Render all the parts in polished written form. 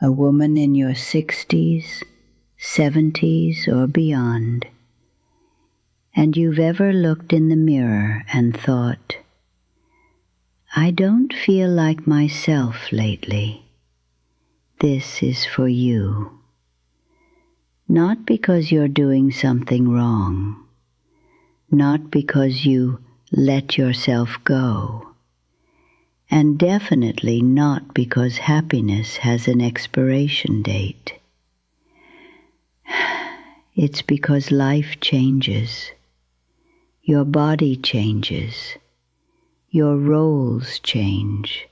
a woman in your 60s, 70s, or beyond, and you've ever looked in the mirror and thought, I don't feel like myself lately. This is for you. Not because you're doing something wrong, not because you let yourself go, and definitely not because happiness has an expiration date. It's because life changes, your body changes, your roles change.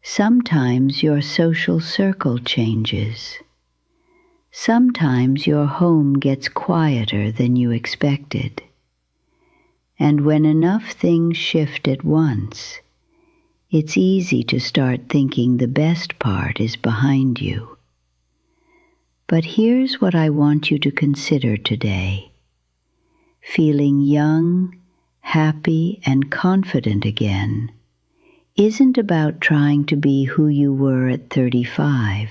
Sometimes your social circle changes. Sometimes your home gets quieter than you expected. And when enough things shift at once, it's easy to start thinking the best part is behind you. But here's what I want you to consider today. Feeling young, happy, and confident again isn't about trying to be who you were at 35.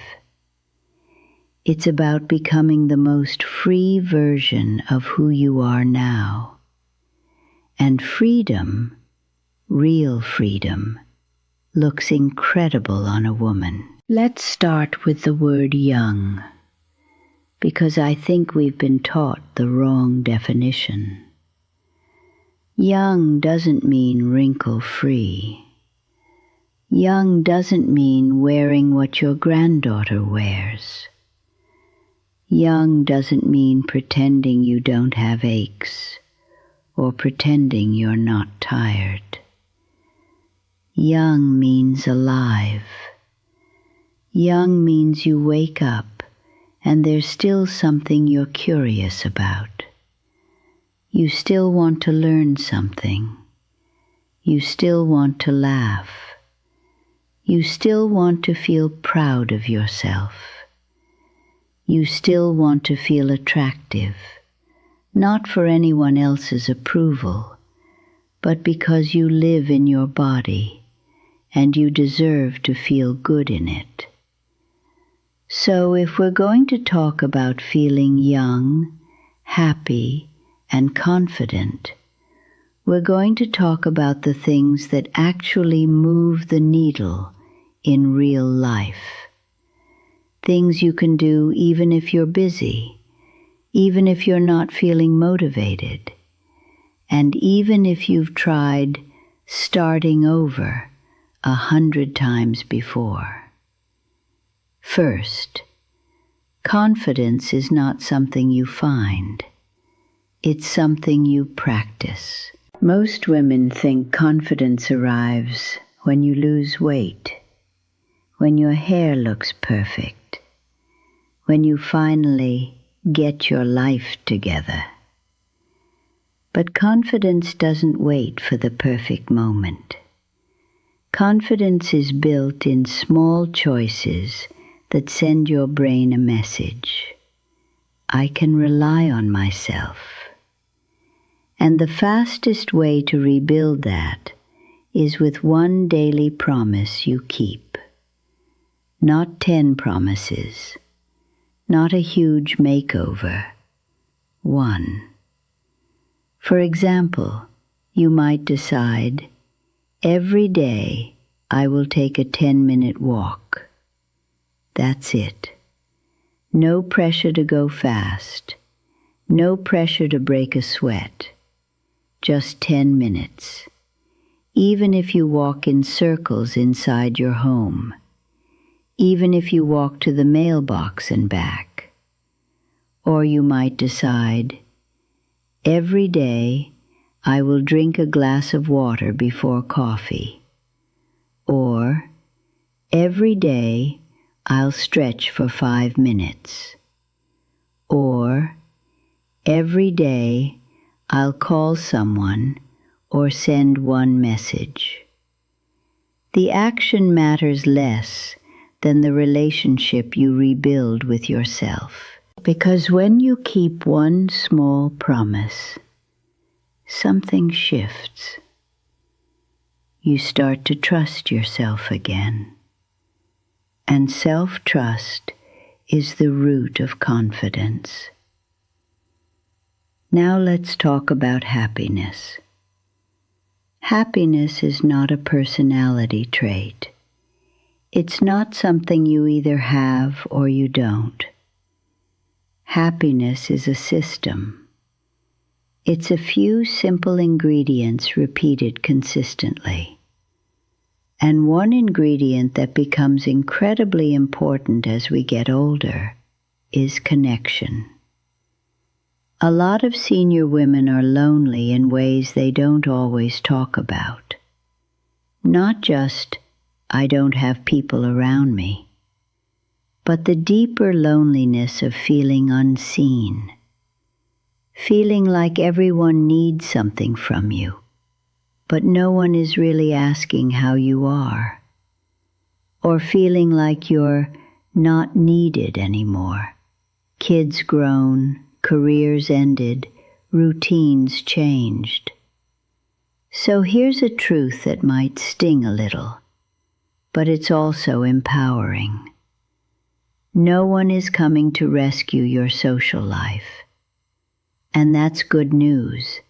It's about becoming the most free version of who you are now. And freedom, real freedom, looks incredible on a woman. Let's start with the word young, because I think we've been taught the wrong definition. Young doesn't mean wrinkle-free. Young doesn't mean wearing what your granddaughter wears. Young doesn't mean pretending you don't have aches or pretending you're not tired. Young means alive. Young means you wake up and there's still something you're curious about. You still want to learn something. You still want to laugh. You still want to feel proud of yourself. You still want to feel attractive, not for anyone else's approval, but because you live in your body and you deserve to feel good in it. So if we're going to talk about feeling young, happy, and confident, we're going to talk about the things that actually move the needle in real life. Things you can do even if you're busy, even if you're not feeling motivated, and even if you've tried starting over 100 times before. First, confidence is not something you find. It's something you practice. Most women think confidence arrives when you lose weight, when your hair looks perfect, when you finally get your life together. But confidence doesn't wait for the perfect moment. Confidence is built in small choices that send your brain a message. I can rely on myself. And the fastest way to rebuild that is with one daily promise you keep. Not 10 promises. Not a huge makeover. One. For example, you might decide, every day I will take a 10-minute walk. That's it. No pressure to go fast. No pressure to break a sweat. Just 10 minutes. Even if you walk in circles inside your home. Even if you walk to the mailbox and back. Or you might decide, every day I will drink a glass of water before coffee. Or, every day I'll stretch for 5 minutes. Or, every day I'll call someone or send one message. The action matters less than the relationship you rebuild with yourself. Because when you keep one small promise, something shifts. You start to trust yourself again. and self-trust is the root of confidence. Now let's talk about happiness. Happiness is not a personality trait. It's not something you either have or you don't. Happiness is a system. It's a few simple ingredients repeated consistently. And one ingredient that becomes incredibly important as we get older is connection. A lot of senior women are lonely in ways they don't always talk about. Not just, I don't have people around me, but the deeper loneliness of feeling unseen, feeling like everyone needs something from you, but no one is really asking how you are, or feeling like you're not needed anymore. Kids grown, careers ended, routines changed. So here's a truth that might sting a little, but it's also empowering. No one is coming to rescue your social life. And that's good news,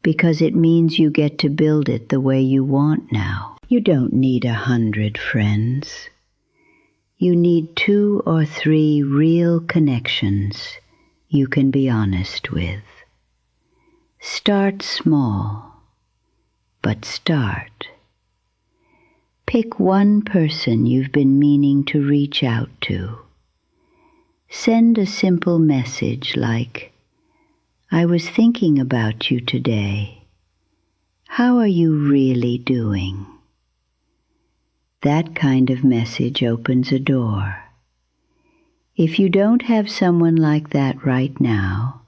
because it means you get to build it the way you want now. You don't need 100 friends. You need 2 or 3 real connections you can be honest with. Start small, but start. Pick one person you've been meaning to reach out to. Send a simple message like, I was thinking about you today. How are you really doing? That kind of message opens a door. If you don't have someone like that right now,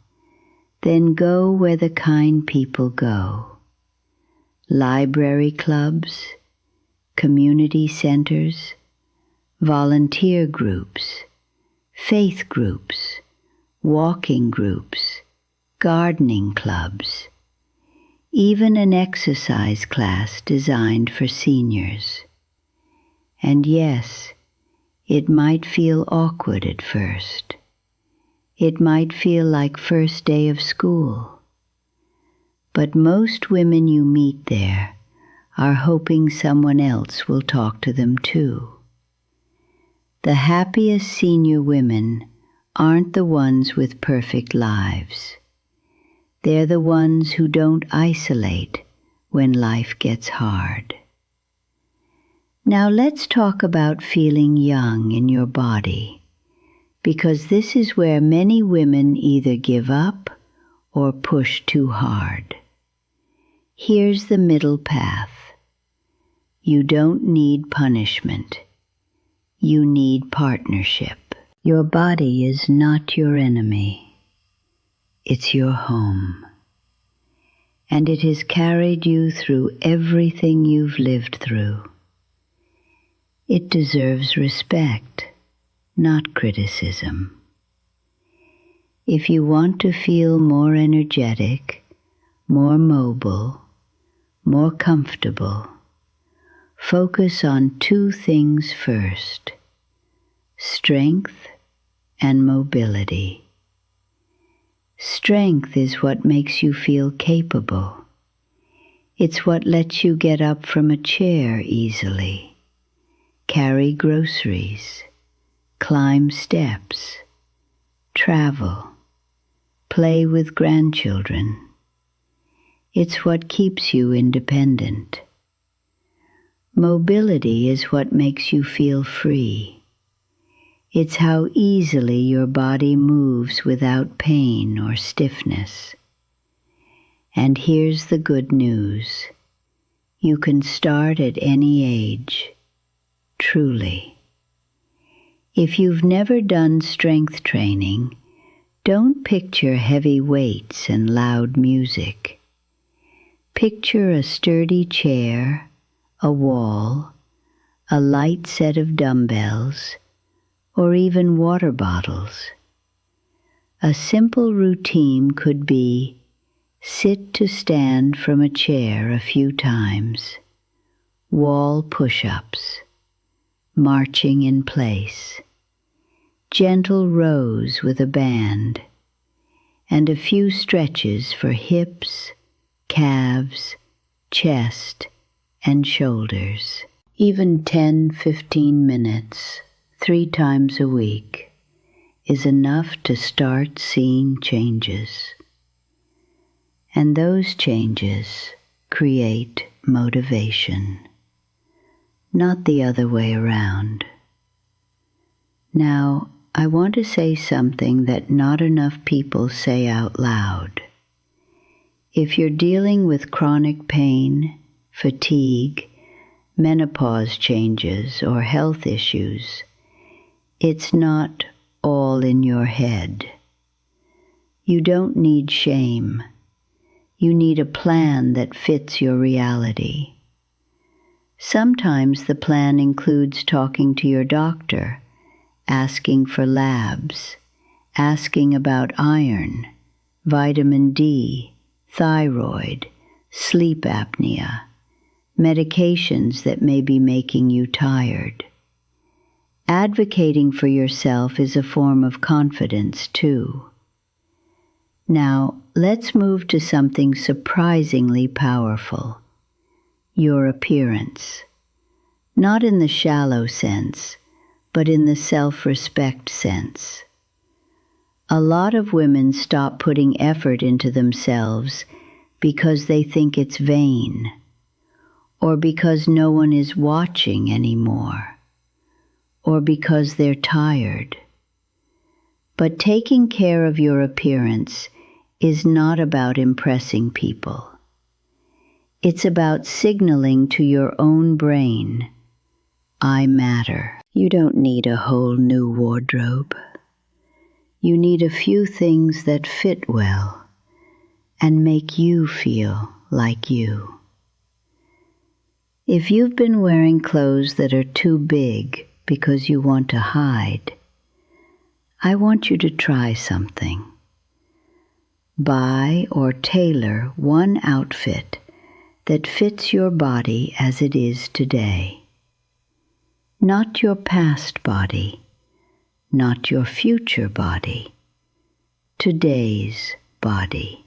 then go where the kind people go. Library clubs, community centers, volunteer groups, faith groups, walking groups, gardening clubs, even an exercise class designed for seniors. And yes, it might feel awkward at first. It might feel like first day of school. But most women you meet there are hoping someone else will talk to them too. The happiest senior women aren't the ones with perfect lives. They're the ones who don't isolate when life gets hard. Now let's talk about feeling young in your body, because this is where many women either give up or push too hard. Here's the middle path. You don't need punishment. You need partnership. Your body is not your enemy. It's your home. And it has carried you through everything you've lived through. It deserves respect, not criticism. If you want to feel more energetic, more mobile, more comfortable, focus on 2 things first: strength and mobility. Strength is what makes you feel capable. It's what lets you get up from a chair easily, carry groceries, climb steps, travel, play with grandchildren. It's what keeps you independent. Mobility is what makes you feel free. It's how easily your body moves without pain or stiffness. And here's the good news. You can start at any age, truly. If you've never done strength training, don't picture heavy weights and loud music. Picture a sturdy chair, a wall, a light set of dumbbells, or even water bottles. A simple routine could be sit to stand from a chair a few times, wall push-ups, marching in place, gentle rows with a band, and a few stretches for hips, calves, chest, and shoulders. Even 10-15 minutes, 3 times a week, is enough to start seeing changes. And those changes create motivation, not the other way around. Now, I want to say something that not enough people say out loud. If you're dealing with chronic pain, fatigue, menopause changes, or health issues, it's not all in your head. You don't need shame. You need a plan that fits your reality. Sometimes the plan includes talking to your doctor, asking for labs, asking about iron, vitamin D, thyroid, sleep apnea, medications that may be making you tired. Advocating for yourself is a form of confidence, too. Now, let's move to something surprisingly powerful: your appearance. Not in the shallow sense, but in the self-respect sense. A lot of women stop putting effort into themselves because they think it's vain, or because no one is watching anymore, or because they're tired. But taking care of your appearance is not about impressing people. It's about signaling to your own brain, I matter. You don't need a whole new wardrobe. You need a few things that fit well and make you feel like you. If you've been wearing clothes that are too big because you want to hide, I want you to try something. Buy or tailor one outfit that fits your body as it is today. Not your past body, not your future body, today's body.